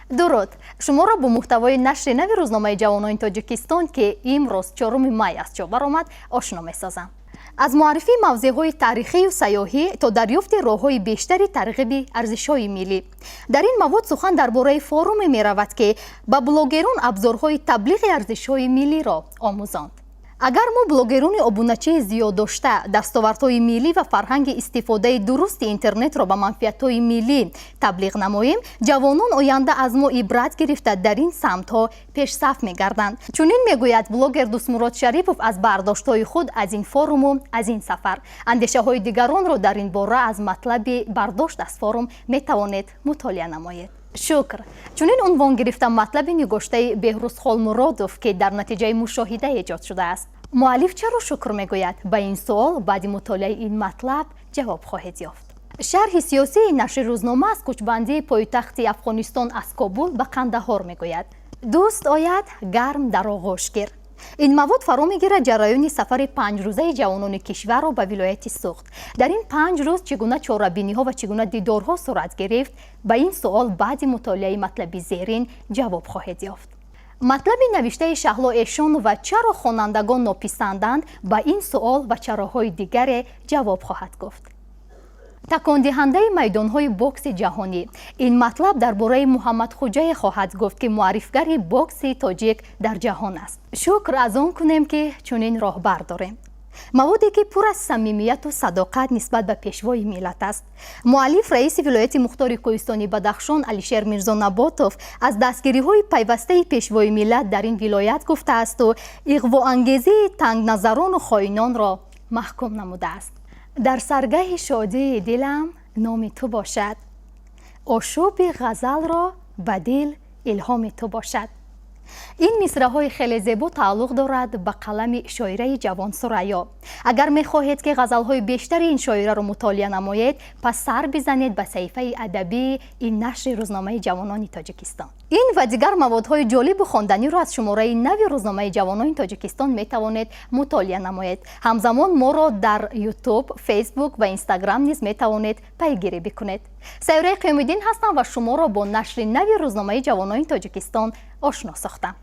дуруд, шуморо бо муҳтавои нашри нави рӯзномаи ҷавонони Тоҷикистон ки имрӯз 4 май аст чоп баромад ошно месозам. аз муаррифии мавзеъҳои таърихию сайёҳӣ то дарёфти роҳҳои бештари тарғиби арзишҳои миллӣ. дар ин мавод сухан дар бораи форуме меравад ки ба блогерон абзорҳои таблиғи арзишҳои миллиро омӯзонд. агар мо блогерони обуначии зиёддошта дастовардҳои миллӣ ва фарҳанги истифодаи дурусти интернетро ба манфиатҳои миллӣ таблиғ намоем, ҷавонон оянда аз мо ибрат гирифта дар ин самтҳо пешсаф мегарданд. чунин мегӯяд блогер Дӯстмурод Шарипов аз бардоштҳои худ аз ин форуму аз ин сафар. андешаҳои дигаронро дар ин бора аз матлаби бардошт аз форум метавонед мутолиа намоед. шукр. чунин унвон гирифта матлаби нигоштаи Беҳрӯз Холмуродов ки дар натиҷаи мушоҳида эҷод шудааст. муаллиф чаро шукр мегӯяд? ба ин суол баъди мутолиаи ин матлаб ҷавоб хоҳед ёфт. шарҳи сиёсии нашри рӯзнома аз кӯчбандии пойтахти Афғонистон аз Кобул ба Қандаҳор мегӯяд. дӯст ояд гарм дар оғош гир. ин мавод фаро мегирад ҷараёни сафари 5-рӯзаи ҷавонони кишварро ба вилояти Суғд. дар ин 5 рӯз чӣ гуна чорабиниҳо ва чӣ гуна дидорҳо сурат гирифт? ба ин суол баъди мутолиаи матлаби зерин ҷавоб хоҳед ёфт. матлаби навиштаи Шаҳло Эшон ва чаро хонандагон нописанданд? ба ин суол ва чароҳои дигаре ҷавоб хоҳад гуфт. такондиҳандаи майдонҳои бокси ҷаҳонӣ. ин матлаб дар бораи Муҳаммадхоҷае хоҳад гуфт ки муаррифгари бокси тоҷик дар ҷаҳон аст. шукр аз он кунем ки чунин роҳбар дорем. маводе ки пур аз самимияту садоқат нисбат ба пешвои миллат аст. муаллиф раиси вилояти мухтори Кӯҳистони Бадахшон Алишер Мирзонаботов аз дастгириҳои пайвастаи пешвои миллат дар ин вилоят гуфтаасту иғвоангезии тангназарону хоинонро маҳкум намудааст. дар саргаҳи шодии дилам номи ту бошад. ошӯби ғазалро ба дил илҳоми ту бошад. ин мисраҳои хеле зебо тааллуқ дорад ба қалами шоираи ҷавон Сураё. агар мехоҳед ки ғазалҳои бештари ин шоираро мутолиа намоед, пас сар бизанед ба саҳифаи адабии ин нашри рӯзномаи ҷавонони Тоҷикистон. ин ва дигар маводҳои ҷолибу хонданиро аз шумораи нави рӯзномаи ҷавонони Тоҷикистон метавонед мутолиа намоед. ҳамзамон моро дар YouTube, Facebook ва Instagram низ метавонед пайгирӣ бикунед. сайёраи Қиёмиддин ҳастам ва шуморо бо нашри нави рӯзномаи ҷавонони Тоҷикистон ошно сохтам.